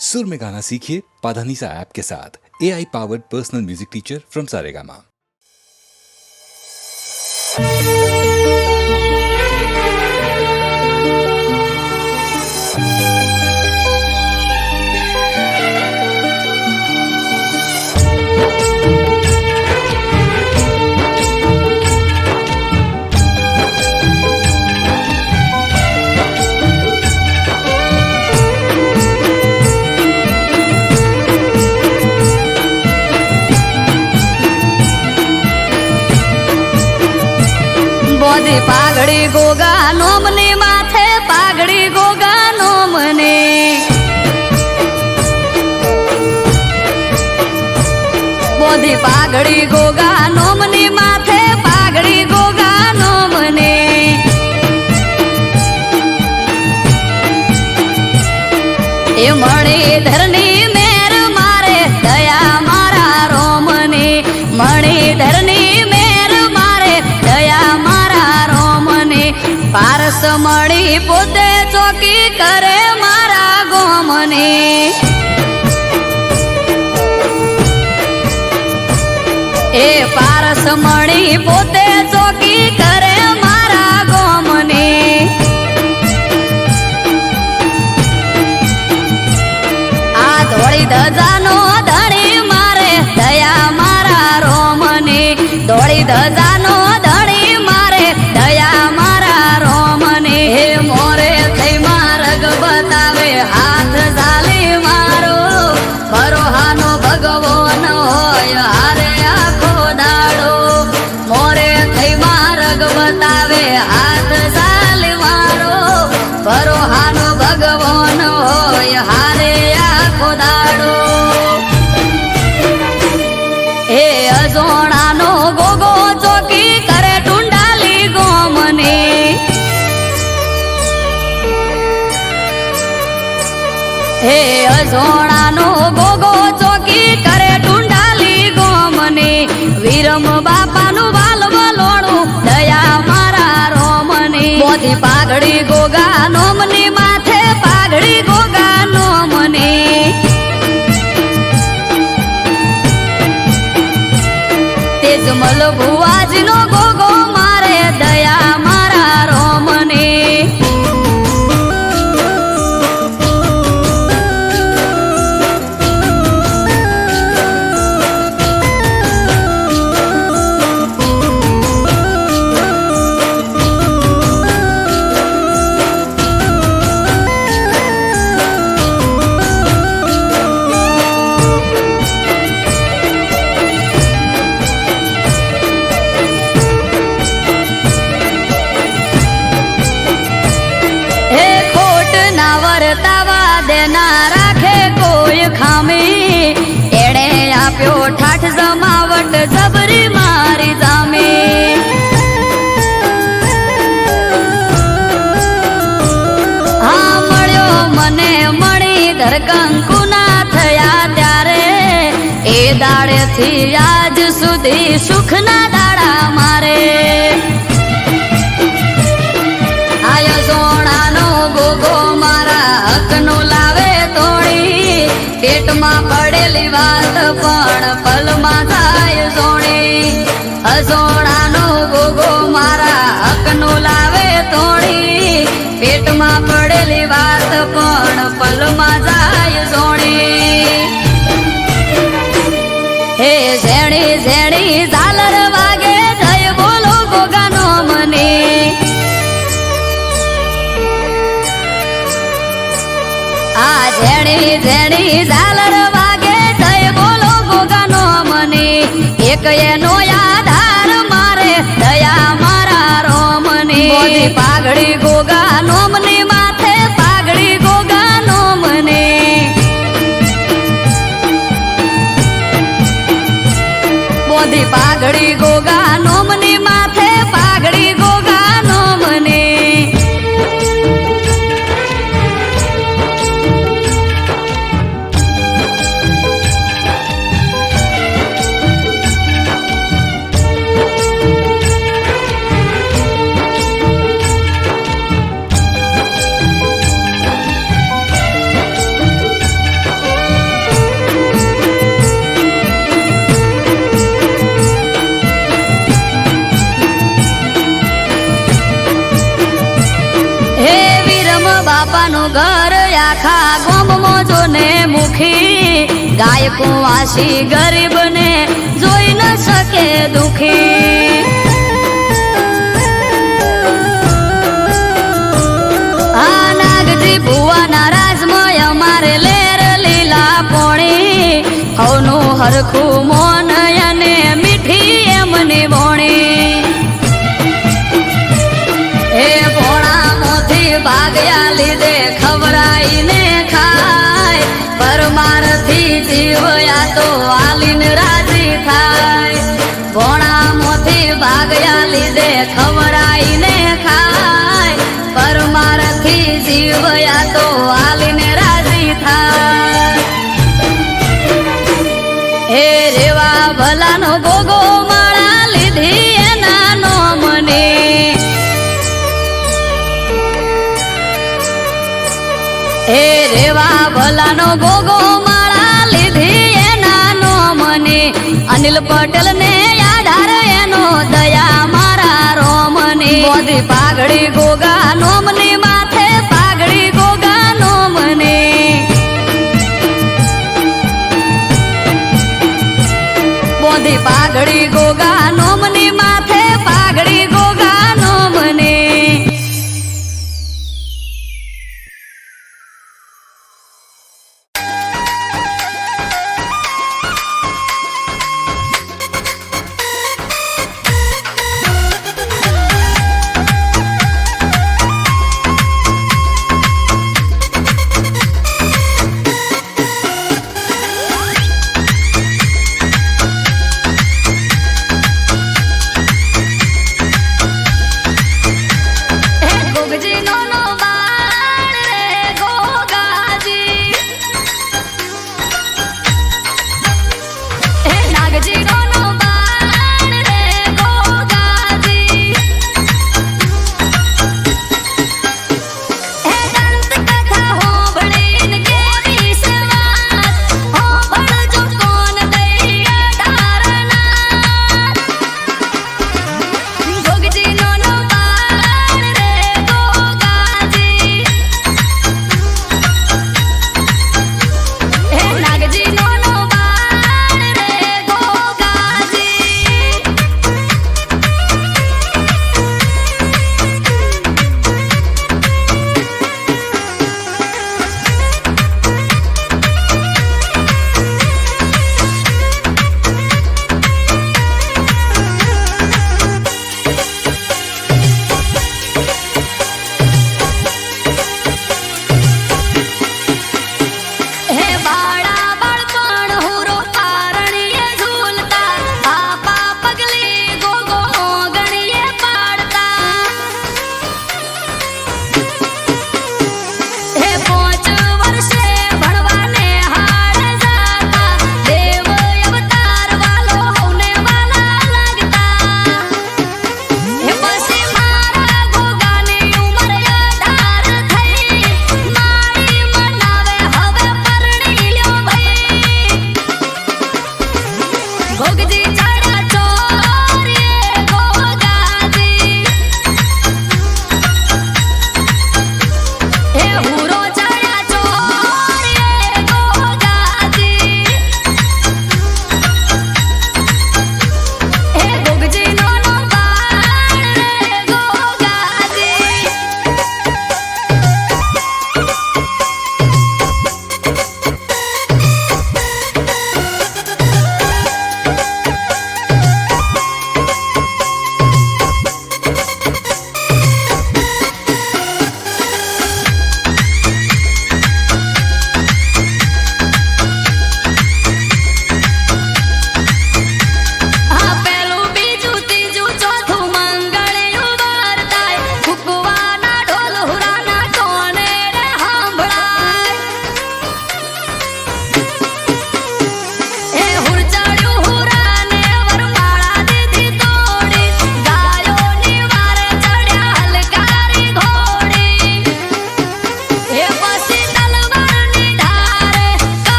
सुर में गाना सीखिए पाधानीसा ऐप के साथ। AI powered personal music teacher from Saregama. બોધી પાઘડી ગોગા નોમની માથે પાઘડી ગોગા નોમને બોધી પાઘડી ગોગા નોમની માથે પાઘડી ગોગા નોમને એ મણિધરની મેર મારે દયા મારા રોમને મણિધરની મેર મારે દયા મારા રોમને પારસ મળી પોતે ચોકી કરે મારા ગોમને એ પારસ મળી પોતે ચોકી કરે મારા ગોમને આ ધોળી ધજાનો ધણી મારે દયા મારા રોમને ધોળી ધજાનો ધણી મારે દયા મારા રોમને હે મોરે થઈ માર્ગ બતાવે હાથ ઝાલી મારો ભરોહાનો ભગવાન હોય હારે આખો દાડો મોરે થઈ માર્ગ બતાવે હાથ ઝાલી મારો ભરોહાનો ભગવાન હોય હારે આખો દાડો હે અજોણાનો ગોગો ચોકી કરે ટુંડાલી ગોમને હે અજોણાનો ગોગો ચોકી કરે ટુંડાલી ગોમને વીરમ બાપાનું વાલ વલોણું દયા મારા રોમને બોધી પાઘડી ગોગા નોમની માથે પાઘડી ગોગા નોમને તેજમલ ભુવાજીનો ગોગો મારે દયા મારા રોમને હે ખોટ ના વર્તાવા દેના રાખે કોઈ ખામી એણે આપ્યો ઠાઠ જમાવટ જબરી મારી જામે હા મળ્યો મને મણી ધર કંકુ ના થયા ત્યારે એ દાડેથી આજ સુધી સુખના દાડા મારે આયો સોણાનો ગોગો મારા હકનો લાવે તોડી પેટમાં પડેલી વાત પણ પલમાં થાય સોણી અસોણાનો ગોગો મારા હકનો લાવે તોડી પેટમાં પડેલી વાત પણ પલમાં જાય સોણી હે ઝેણી ઝેણી ઝાલર વાગે જય બોલો ગોગાનો મને આ ઝેણી ઝેણી ઝાલર વાગે જય બોલો ગોગાનો મને એક એનો આધાર મારે દયા મારા રોમને બોધી પાઘડી ગોગા નોમની માથે પાઘડી ગોગા નોમને બોધી પાઘડી ગોગા નોમની માથે પાઘડી ગોગા નોમને ભોળાનું ઘર આખા ગોમમાં જોને મુખી ગાયકો વાસી ગરીબને જોઈ ન શકે દુખી આ નાગજી ભુવાના રાજમય અમારે લેર લીલા પોણી હવનું હરખું મોન અને મીઠી એમની બોણી એ ભોળામાંથી ભાગ્યા લીધે ખવરાઈને ખાય પરમારથી જીવયા તો વાલીને રાજી થાય ભોળામાંથી ભાગ્યા લીધે ખવરાઈને ખાય પરમારથી જીવયા તો વાલીને રાજી થાય હે રેવા ભલાનો ભોગો માળા લીધી એના નોમને હે રેવા ભલાનો ભોગો માળા લીધી એના નોમને અનિલ પટેલ ને આધાર એનો દયા મારા રોમને મોદી પાઘડી ગોગા નોમની માથે પાઘડી ગોગા નોમને મોદી પાઘડી ગોગા નોમની માથે પાઘડી ગોગા નોમને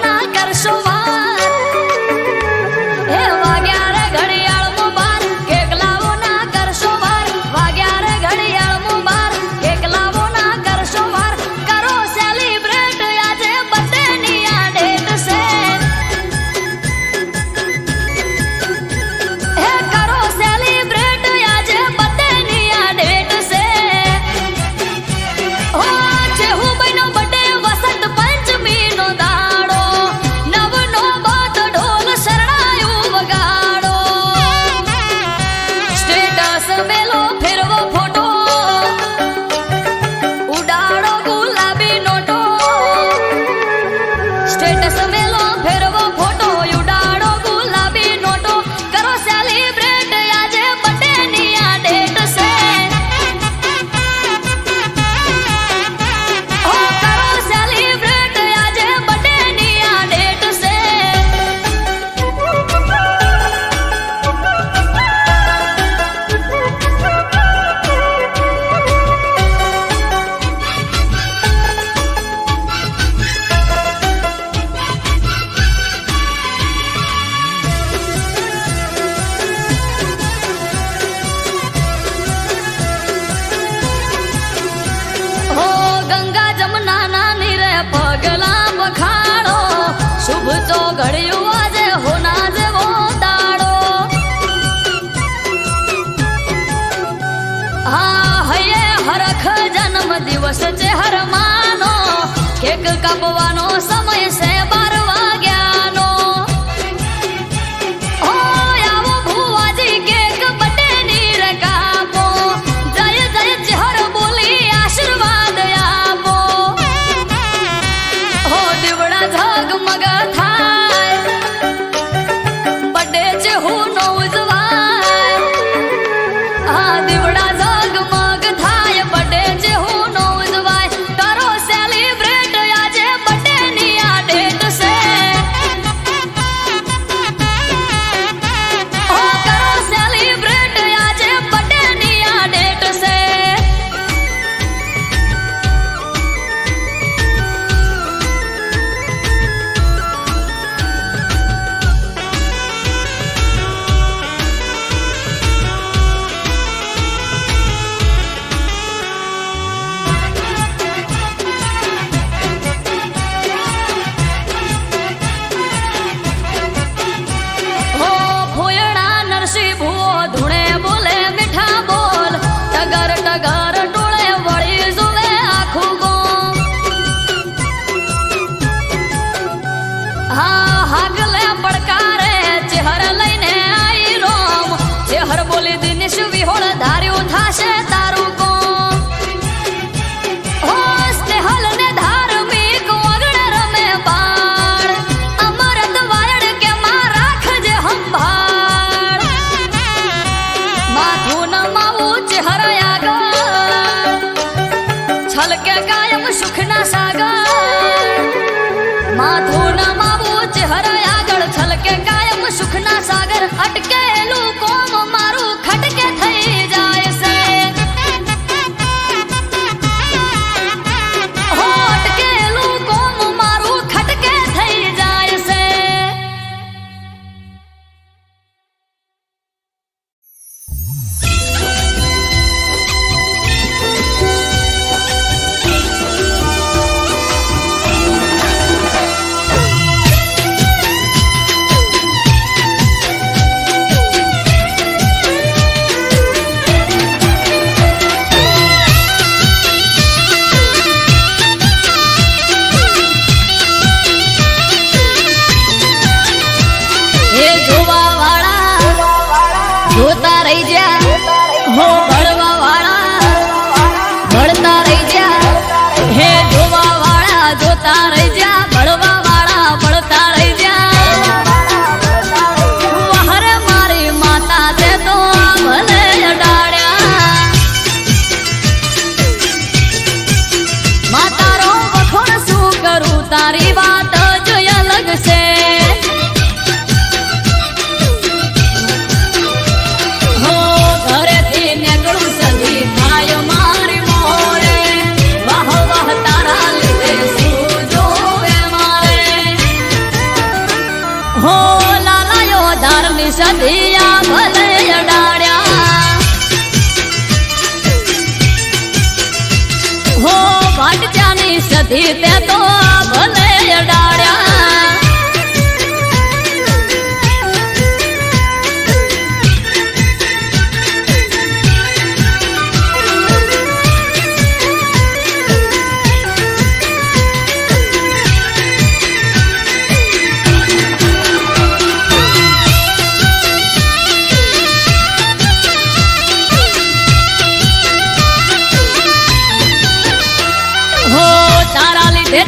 ના કરશો વાર હે વાગ્યા રે ઘડિયાળ બાર કેક લાવો ના કરશો વાર વાગ્યા રે ઘડિયાળ બાર કેક લાવો ના કરશો વાર કરો સેલિબ્રેટ આજે બર્થડે ની આ ડેટ છે હે કરો સેલિબ્રેટ આજે બર્થડે ની આ ડેટ છે ઓ છે હું બનો બર્થડે વસંત પંચમી નો દાડો નવનો બાત ઢોલ શરણાયું વગાડો સ્ટેટસ મેલો ફેરવો ફોટો ઉડાડો ગુલાબી નોટો સ્ટેટસ મેલો ફેરવો ફોટો ઉડાડો ગુલાબી નોટો કરો સેલિબ્રેટ આજે બર્થડે ની આ ડેટ છે ઓ કરો સેલિબ્રેટ આજે બર્થડે ની આ ડેટ છે હો ગંગા જમના ના નીરે પગલા વખાડો શુભ તો ઘડ્યું આજે હોના જેવો દાડો હા હૈયે હરખ જન્મ દિવસ છે હર માનો કેક કાપવાનો સમય છે 12 વાગ્યાનો ઓ આવો ભુવાજી કેક બર્થડે ની રે કાપો જય જય ચહર બોલી આશીર્વાદ આપો હો દીવડા ઝગમગ થાય બર્થડે છે હું નો ઉજવાય આ દીવડા ઝગમગ થાય બર્થડે છે હું નો ઉજવાય કરો સેલિબ્રેટ આજે બર્થડે ની આ ડેટ છે ઓ કરો સેલિબ્રેટ આજે બર્થડે ની આ ડેટ છે હો ફોયડા નરસિંહ ભુવો ધૂણે બોલે મીઠા બોલ ટગર ટગર ટોળે વળી જુએ આખું ગોમ હા હાગલે પડકારે ચેહર લઈને આઈ રોમ ચેહર બોલી દિનેશ વિહોળ ધાર્યું થાશે તારું કોમ હો સ્નેહલ ને ધાર્મિક વગડ રમે બાળ અમરત વાયડ કે માં રાખજે સંભાળ માથું નમાવું ચહેર આગળ છલકે કાયમ સુખના સાગર માથું નમાવું ચહેર આગળ છલકે કાયમ સુખના સાગર અટકેલું કોમ મારું ખટકે થઈ જાય છે હો અટકેલું કોમ મારું ખટકે થઈ જાય છે હે જોવા વાળા જોતા રહી જા હો ભળવા વાળા ભળતા રહી જા હે જોવા વાળા જોતા રહી જા ભળવા વાળા ભળતા રહી જા વહરે મારી માતા તે તો ભલે અડાડ્યા માતારો વખોણ શું કરું તારી વાત જ અલગ છે હો ઘરેથી ને સધિયા ભલે અડાડ્યા હો ભાટજાની સધી તે તો ભલે અડાડ્યા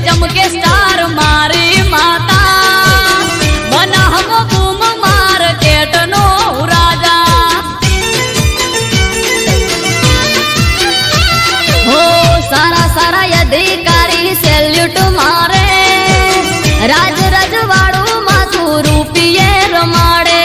ચમકે સ્ટાર મારી માતા બનાહમો બૂમ માર્કેટ નો રાજા હો સારા સારા અધિકારી સેલ્યુટ મારે રાજ રજવાડું માથું રૂપિયે રમાડે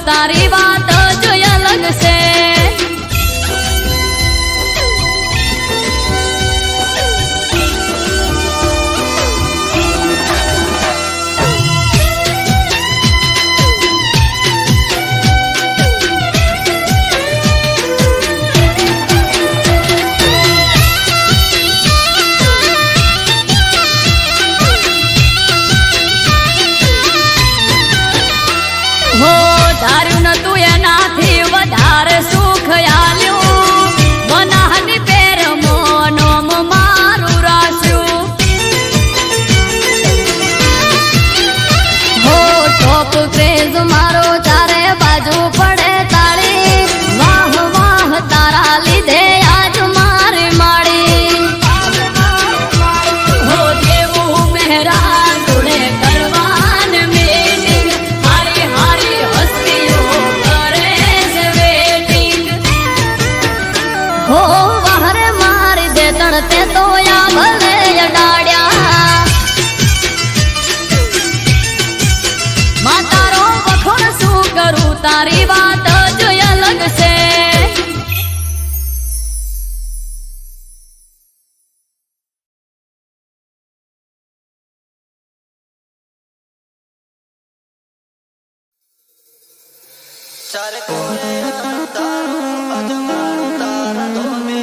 તારી વાત જ અલગ છે ધાર્યું નતું એનાથી વધારે સુખ આલ્યું બનાહની પેર મોનોમ મારું રાસ્યું હો ટોપ ક્રેઝ મારો ચારે બાજુ પડે તાળી વાહ વાહ તારા લીધે આજ મારી માળી હો દેવું મહેરાન જોડે કરવાન મેનિંગ હારી હારી હો વહરે મારી દે તણતે તો યા ભલે અડાડ્યા માં તારો વખોણ શું કરું તારી વાત જ અલગ છે ચારે કોરે તારું અજવાળું તારા ધોમે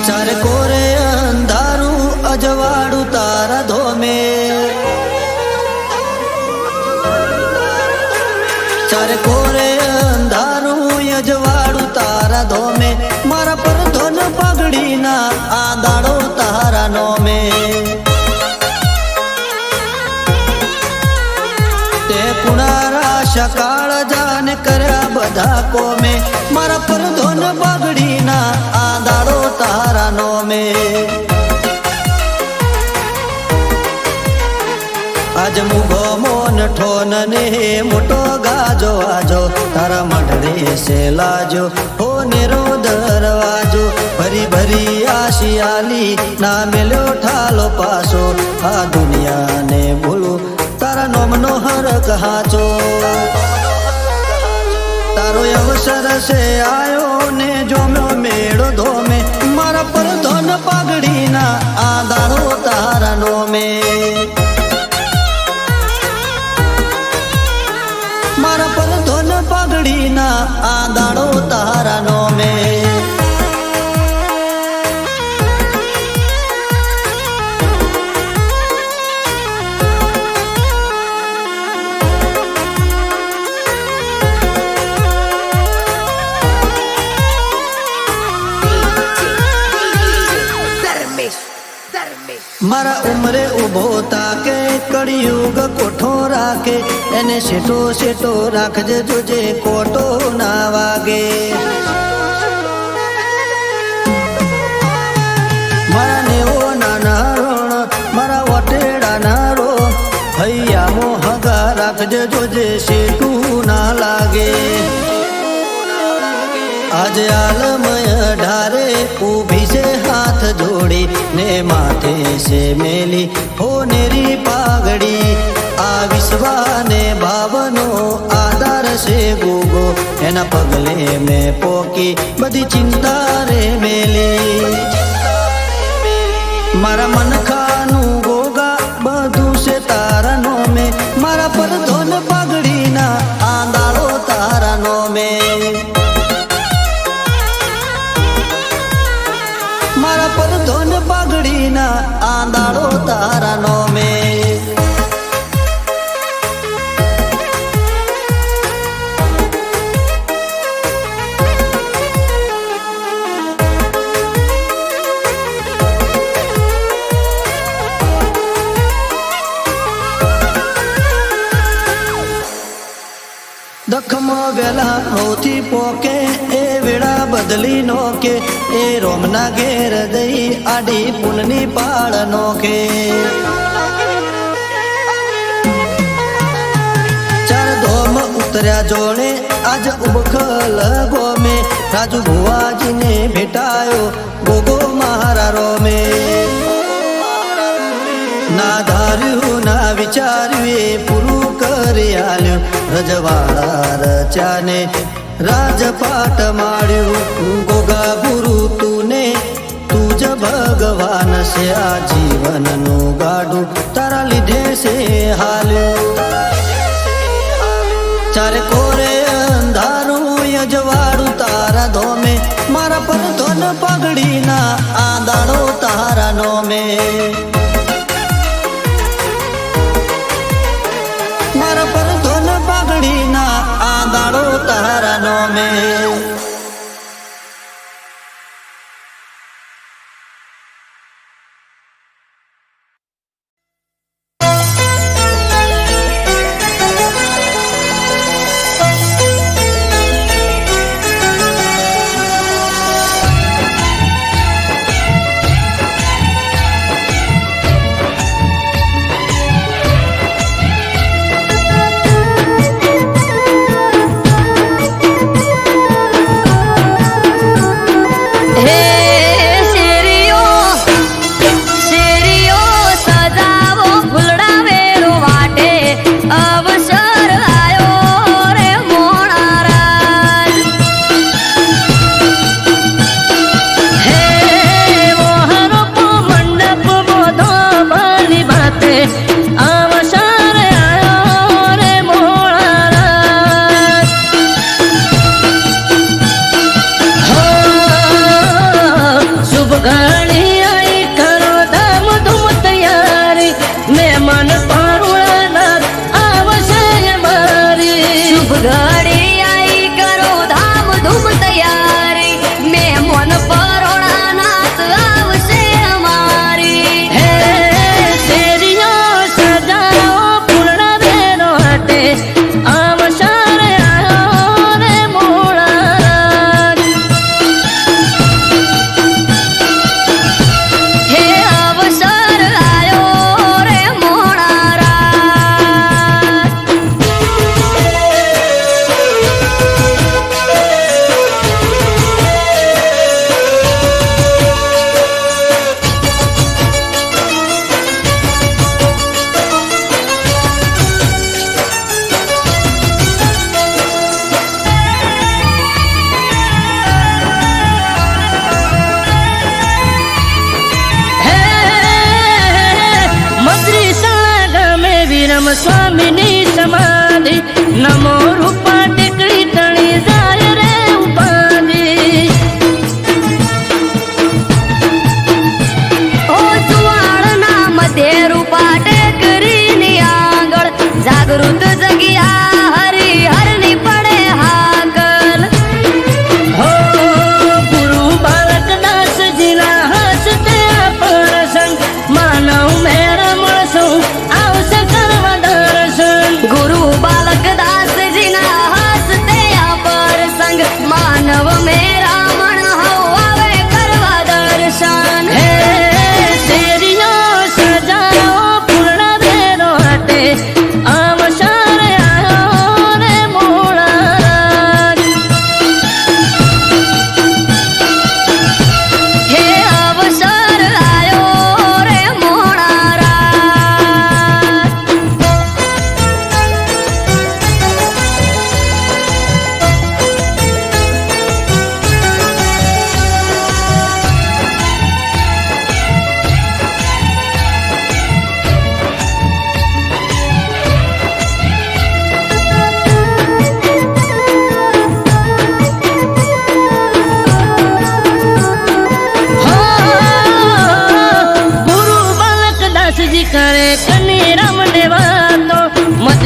ચારે કોરે અંધારું અજવાળું તારા ધોમે ચારે કોરે અંધારું અજવાળું તારા ધોમે મારા પર ધોન પગડીના આંદાડો તારા નોમે તે કુણારા સકાળ જાન કર્યા બધા કોમે મારા પર ધોન પગડીના આંદાડો તારા નોમે આજ મુગો મોન ઠોન ને મોટો ગાજો આજો તારા મઢડે સે લાજો હો નેરો દરવાજો ભરી ભરી આશિયાલી ના મેલ્યો ઠાલો પાસો આ દુનિયાને ભૂલું તારા નોમનો હર કહાચો તારો અવસર છે આયો ને જોમ્યો મેળો ધોમે મારા પર ધોન પાઘડીના આંદાળો તારા નોમે મારા પર ધોન પાઘડીના આંદાળો તારા નોમે મારા ઉમરે ઉભો તાકે કળિયુગ કોઠો રાખે એને શેટો શેટો રાખજે જોજે કોટો ના વાગે મારા નેવો નાના રણ મારા વટેડા ના રો હૈયા મો હગા રાખજે જોજે શેટું ના લાગે આજે આલમય ઢારે ઊભી છે હાથ જોડી ને માથે છે મેલી હોનેરી પાઘડી આ વિશ્વાને ભાવનો આધાર છે ગોગો એના પગલે મેં પોકી બધી ચિંતા રે મેલી મારા મનખાનું ગોગા બધું છે તારા નો મેં મારા પર ધોન પાઘડીના આંદાળો તારા નો મેં મારા પર ધોન પાઘડીના આંદાળો તારા નો મેં દખમાં વેલા હોથી પોકે એ વેળા બદલી નો કે એ રોમના ઘેર દઈ આડી પુલની પાળ નો કે ચાર ધોમ ઉતર્યા જોડે આજ ઉબખલ ગોમે રાજુ ભુવાજીને ભેટાયો ગોગો મારા રોમે ના ધાર્યું ના વિચાર્યું એ પૂરું કરી આલ્યું રજવાડા રચાને રાજપાટ માળ્યું ગોગા ગુરુ તુને તુજ ભગવાન છે આ જીવનનું ગાડું તારા લીધે છે હાલ્યું ચારે કોરે અંધારું યજવાડું તારા ધોમે મારા પર ધોન પાઘડીના આંદાળો તારા નોમે મારા પર ધોન પાઘડીના આંદાળો તારા નો મેં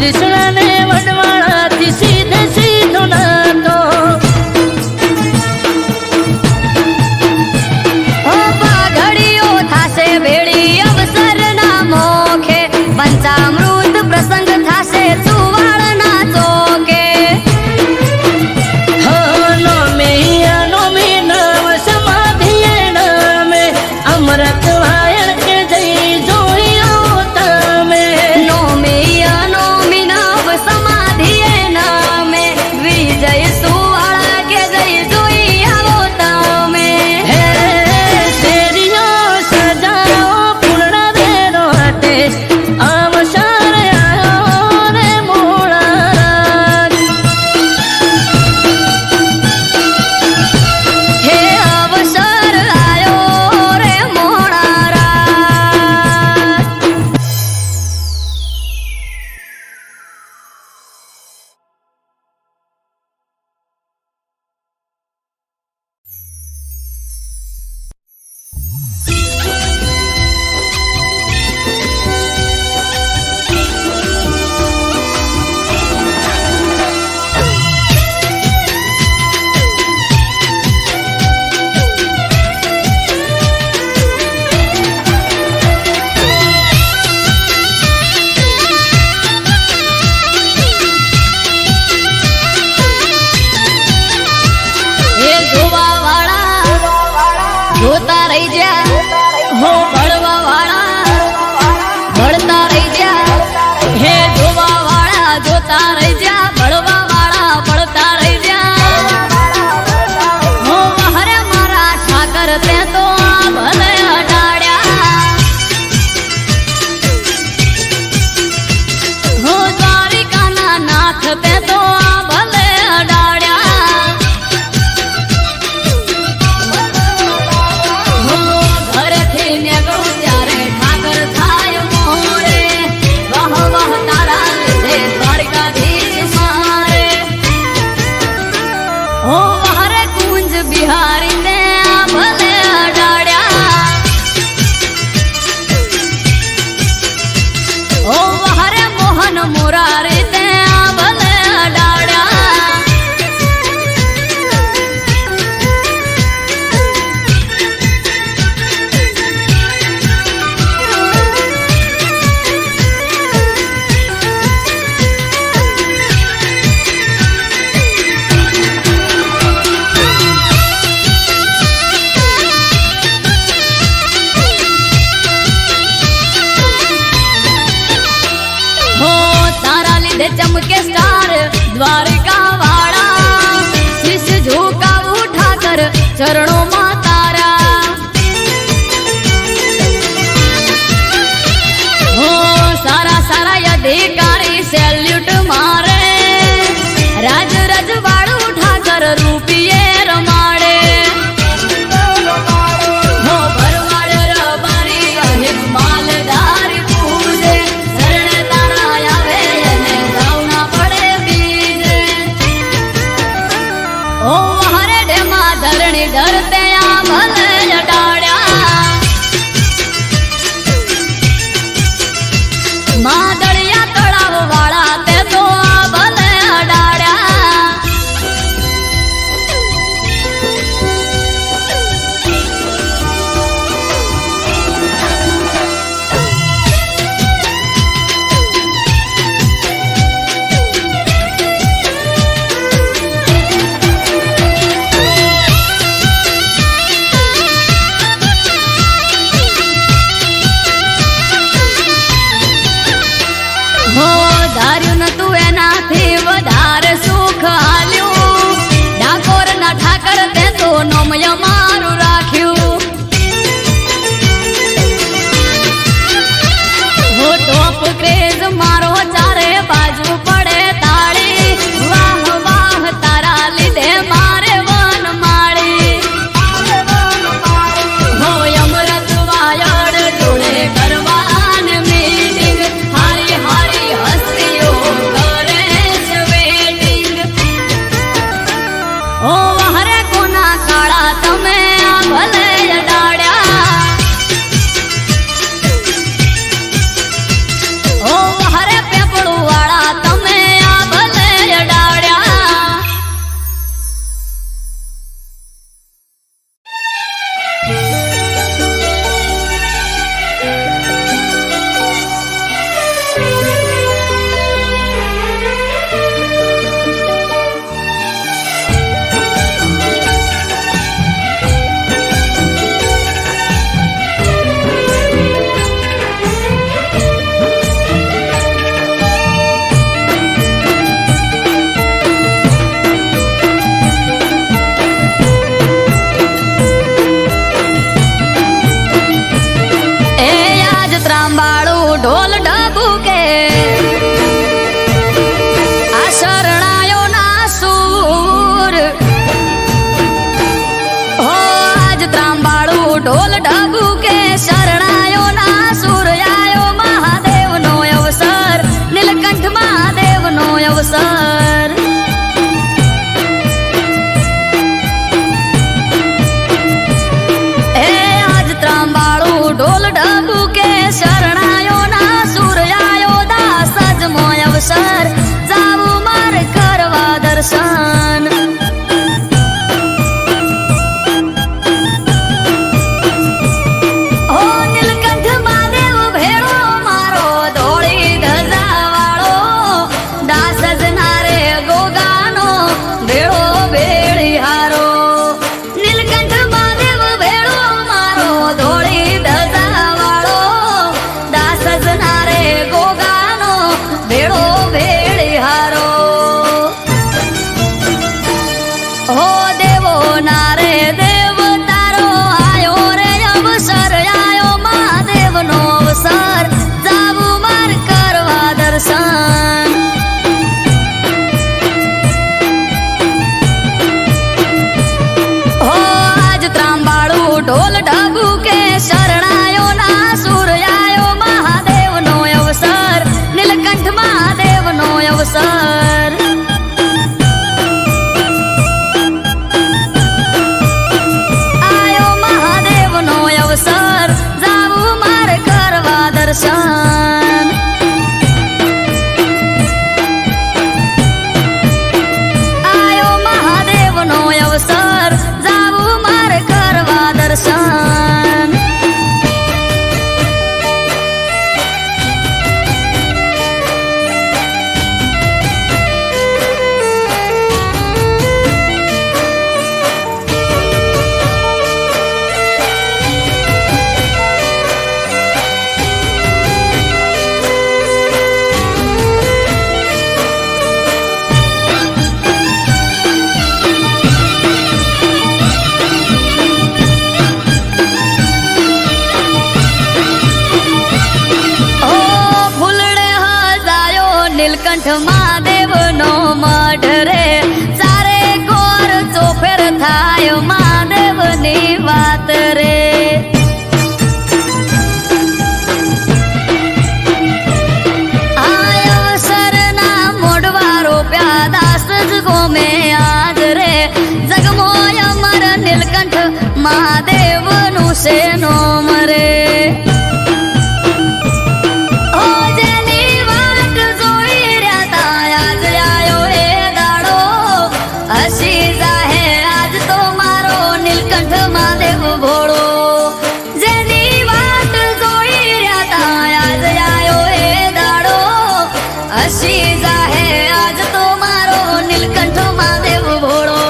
ત્રિશુળા ને વડવાળા થી સીધે સીધો નાતો ઘડીઓ થાશે ભેળી અવસર ના મોખે પંચામૃત પ્રસંગ થાશે સુવાળના ચોકે નોમે નામ સમાધિએ નામે અમૃત વાયણ કે જઈ જોયો તમે નોમી નવ સમાધિએ નામે વિજય સુવાળા કે જઈ જોઈ આવો તમે હે શેરીઓ સજાઓ પૂર્ણ દેરો હટે અવસર આયો રે મોળા હે અવસર આયો રે મોડા રાત હે જોવા વાળા જોતા રહી જા હો ભળવા વાળા ભળતા રહી જા હે જોવા વાળા જોતા રહી જા ભળવા વાળા ભળતા રહી જા હો હરે મારા ઠાકર તે તો આ ભલે અડાડ્યા હો દ્વારિકાના નાથ તે તો આ ભલે અડાડ્યા ઘરેથી નીકળું ત્યારે ઠાકર થાય મોરે વાહ વાહ તારા લીધે દ્વારકાધીશ મારે હો હરે કુંજ બિહારી ને આ ભલે અડાડ્યા હો હરે મોહન મોરારી તે આ ભલે અડાડ્યા હો તારા લીધે ચમકે સ્ટાર દ્વારકા વાળા શીશ ઝુકાવું ઠાકર ચરણોમાં તારા હો સારા સારા અધિકારી સેલ્યુટ મારે રાજ રજવાડું ઠાકર રૂપિયે રમાડે હો ભરવાડ રબારી અહિત માલધારી પૂજે શરણ તારા આવે એને ગાવના પડે બીજે ઓ હરે ડેમાં ધરણી ધરતે મહાદેવનો અવસર એ આજ ત્રાંબાળું ઢોલ ઢબુ કે શરણાયો ના સૂર્યાયો દાસ જ મોય અવસર જાવું મારે કરવા દર્શન હો નીલકંઠ મહાદેવ ભેળો મારો ધોળી ધજા વાળો દાસ જ નારે ગોગાનો ભેળો ભેળિહારો નીલકંઠ મહાદેવ ભેળો મારો ધોળી ધજા વાળો દાસ જ નારે ગોગાનો ભેળો ભેળિહારો હો દેવો નારે દેવ તારો આયો રે અવસર આયો મહાદેવનો અવસર જાવું માર કરવા દર્શન હો આજ ત્રાંબાળું ઢોલ ઢબુ કે શરણાયો ના સૂર્યાયો મહાદેવનો અવસર નીલકંઠ મહાદેવનો અવસર આયો મહાદેવનો અવસર જાવું મારે કરવા દર્શન આયો મહાદેવનો અવસર જાવું મારે કરવા દર્શન ઓ ફૂલડે હજાયો નીલકંઠ મહાદેવનો મઢ રે ચારે કોર ચોફેર થાય મહાદેવની વાત રે આયો શરના મોઢવા રોપ્યા દાસ જ ગોમે આજ રે જગમોય અમર નીલકંઠ મહાદેવનું છે નોમ રે ઓ જેની વાટ જોઈ રહ્યા તા આજ આયો એ દાડો હસી જાહે આજ તો મારો નીલકંઠ મહાદેવ ભોળો જેની વાટ જોઈ રહ્યા તા આજ આયો એ દાડો હસી જાહે આજ તો મારો નીલકંઠ મહાદેવ ભોળો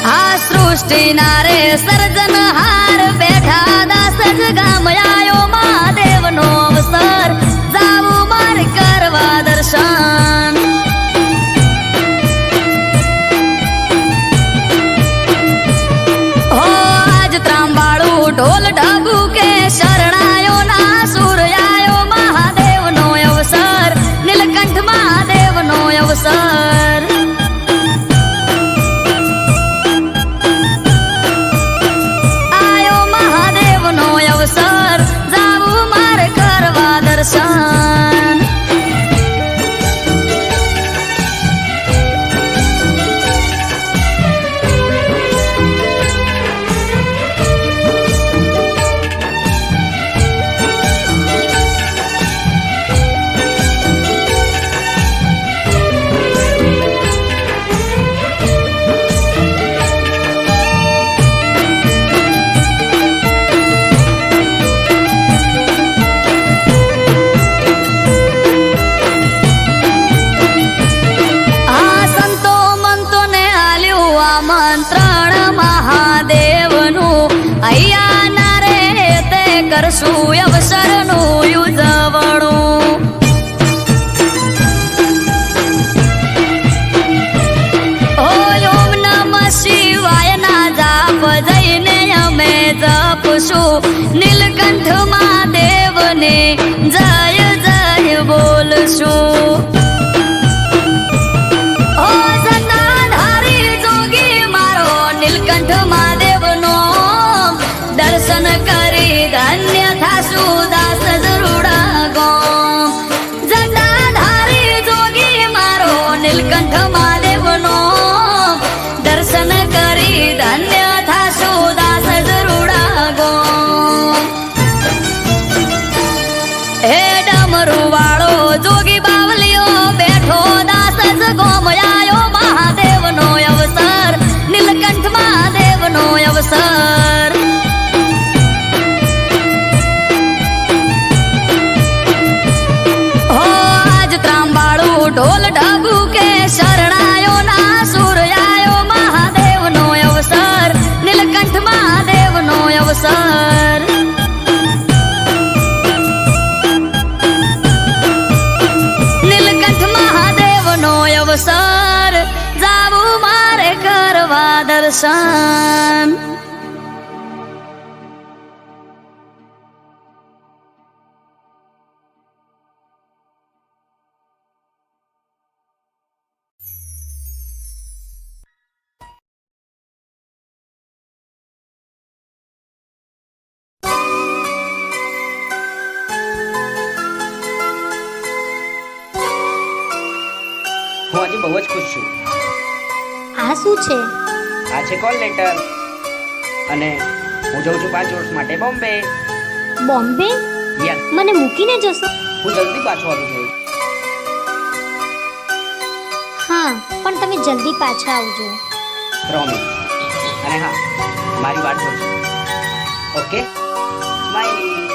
આ સૃષ્ટિ નારે સર્જનહાર બેઠા દાસ જ ગામ આયો મહાદેવનો અવસર જાવું મારે કરવા દર્શન હો આજ ત્રાંબાળું ઢોલ ઢબુ કે શરણાયો ના સૂર્યાયો મહાદેવનો અવસર નીલકંઠ મહાદેવનો અવસર આયો મહાદેવનો અવસર જાવું મારે કરવા દર્શન આ સંતો મંતોને આલ્યું આમંત્રણ મહાદેવનું અહીંયા નારે તે કરશું અવસરનું ઉજવણું ઓ ઓમ નમઃ શિવાય ના જાપ જઈને અમે જપશું નીલકંઠ મહાદેવને જય જય બોલશું ઓ સત્તાધારી જોગી મારો નીલકંઠ મહાદેવનો દર્શન કરી ધન્ય થાશું દાસ જરૂડા ગો ઢોલ ઢબુ કે શરણાયો ના સુર આયો મહાદેવનો અવસર નીલકંઠ મહાદેવનો અવસર નીલકંઠ મહાદેવનો અવસર જાવું મારે કરવા દર્શન હું આજે બહુ જ ખુશ છું. આ શું છે? આ છે કોલ લેટર અને હું જઉં છું 5 વર્ષ માટે બોમ્બે. બોમ્બે? યસ, મને મૂકીને જશો? હું જલ્દી પાછો આવી જઈશ. હા, પણ તમે જલ્દી પાછા આવજો. પ્રોમિસ. અને હા, મારી વાત જોજો. Okay, smiley.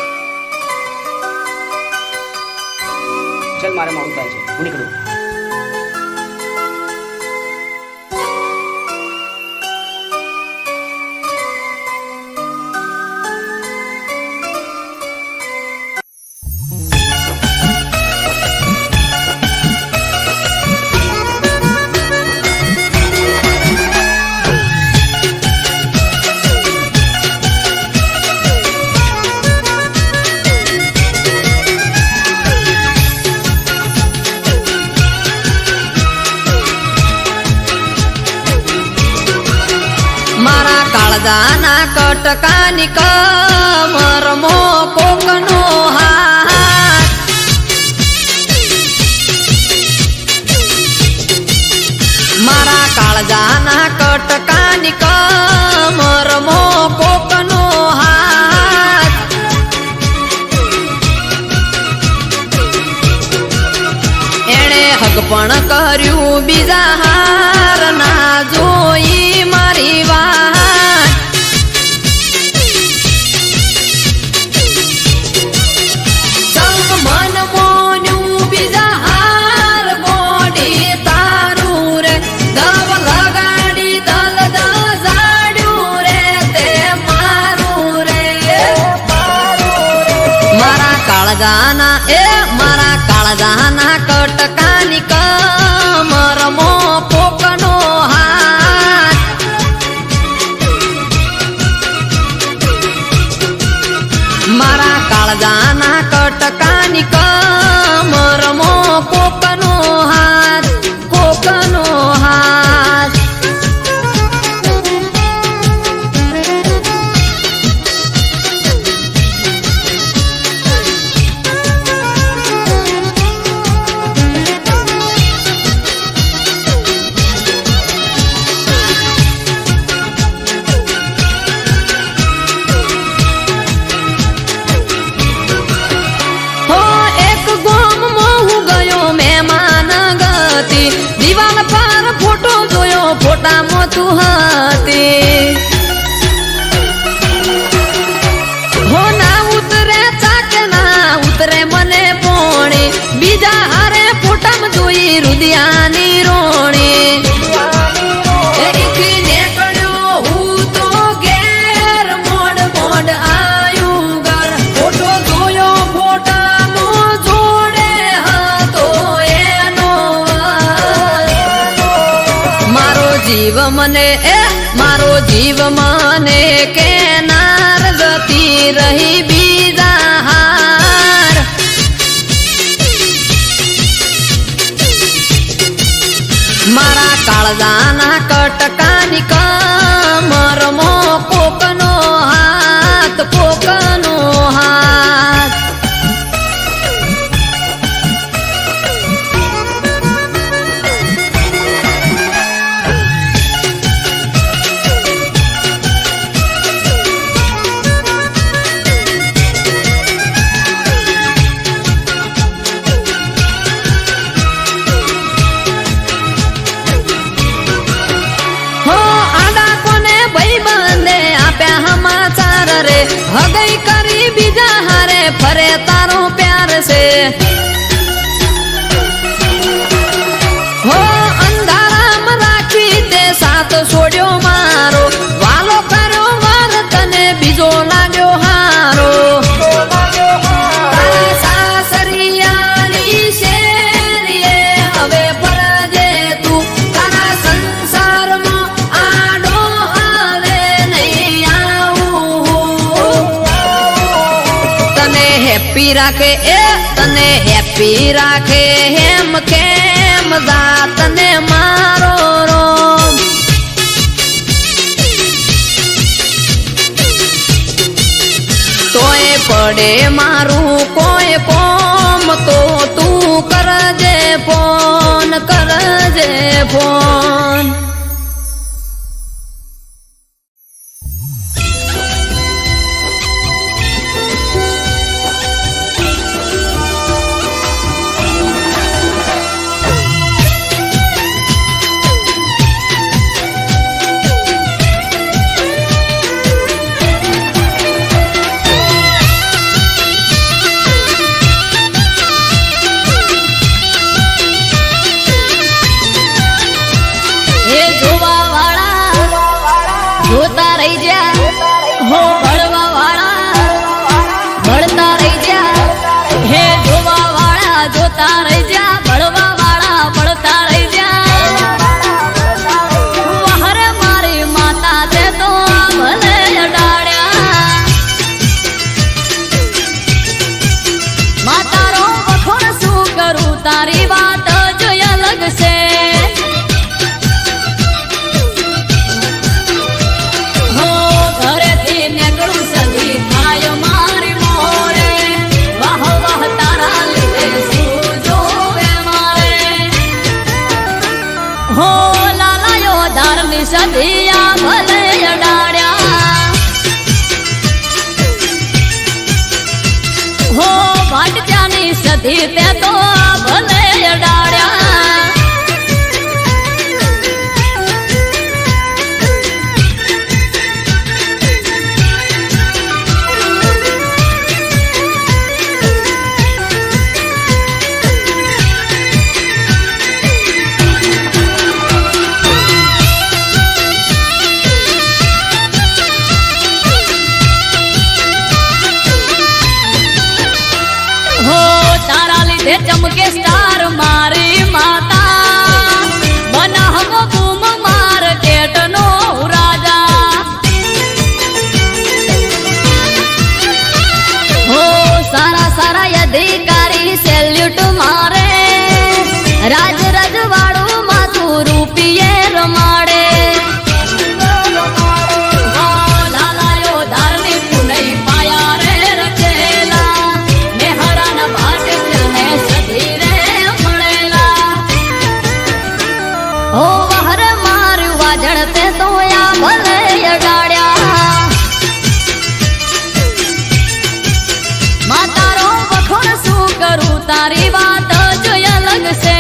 ચલ, મારે મોડું થાય છે, હું નીકળું. કાળજાના કટકાની કમરમો કોકનો હાથ મારા કાળજાના કટકાની કમરમો કોકનો હાથ એણે હગ પણ કર્યું બીજા હાર ના જોઈ મારી વાત મારા કાળજાના કટકાની કમરમો કોકનો હાથ મારા કાળજાના કટકાની કમરમો કોકનો હાથ કોકનો હાથ ફોટામાં તું હતી હો ના ઉતરે ચાકે ના ઉતરે મને પોણે બીજા હારે ફોટામાં જોઈ રુદિયાની રોણી નીકળ્યો હું તો ઘેર મોડ મોડ આયું ઘર ફોટો જોયો ફોટાનો જોડે હતો એનો મારો જીવ મને કેનાર જતી રહી બીજા હાર મારા કાળજાના કટકાની કમરમો કોકનો હાથ કોકનો હાથ હગઈ કરી બીજા હારે ફરે તારો પ્યાર છે હેપી રાખે એ તને હેપી રાખે હેમ કેમ જા તને મારો રોમ તોય પડે મારું કોઈ કોમ તો તું કરજે ફોન કરજે ફોન જોતા રહી જા હો ભળવા વાળા ભળતા રહી જા હે જોવા વાળા જોતા રહી જા ભળવા વાળા ભળતા રહી જા વહરે મારી માતા તે તો ભલે અડાડ્યા માતારો વખોણ શું કરું તારી વાત જ અલગ છે સધિયા ભલે અડાડ્યા હો ભાટક્યાની સધી તે તો ભલે અડાડ્યા ચમકે સ્ટાર મારી માતા બનાવો બૂમ માર્કેટ નો રાજા હો સારા સારા અધિકારી સેલ્યુટ મારે રાજ રજવાડું માથું રૂપિયે રમાડે તારી વાત જ અલગ છે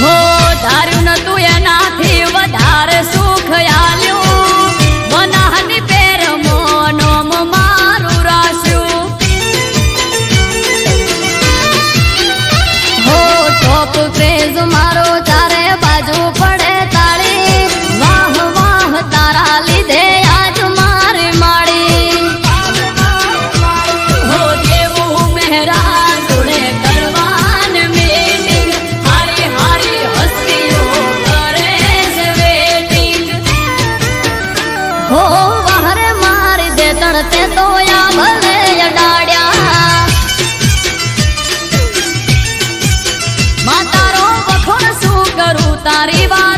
હો ધાર્યું નતું એનાથી વધારે સુખ આલ્યું બનાહની પેર મોનોમ મારું રાસ્યું હો ટોપ ક્રેઝ મારો ચારે બાજુ પડે તાળી વાહ વાહ તારા લીધે આજ મારી માળી હો દેવું મહેરા જોડે કરવાન મીટિંગ હારી હારી હસ્તીઓ કરે છે વેટિંગ હો વહરે મારી દે તણતે તો આ ભલે અડાડ્યા માતારો વખોણ શું કરું તારી વાત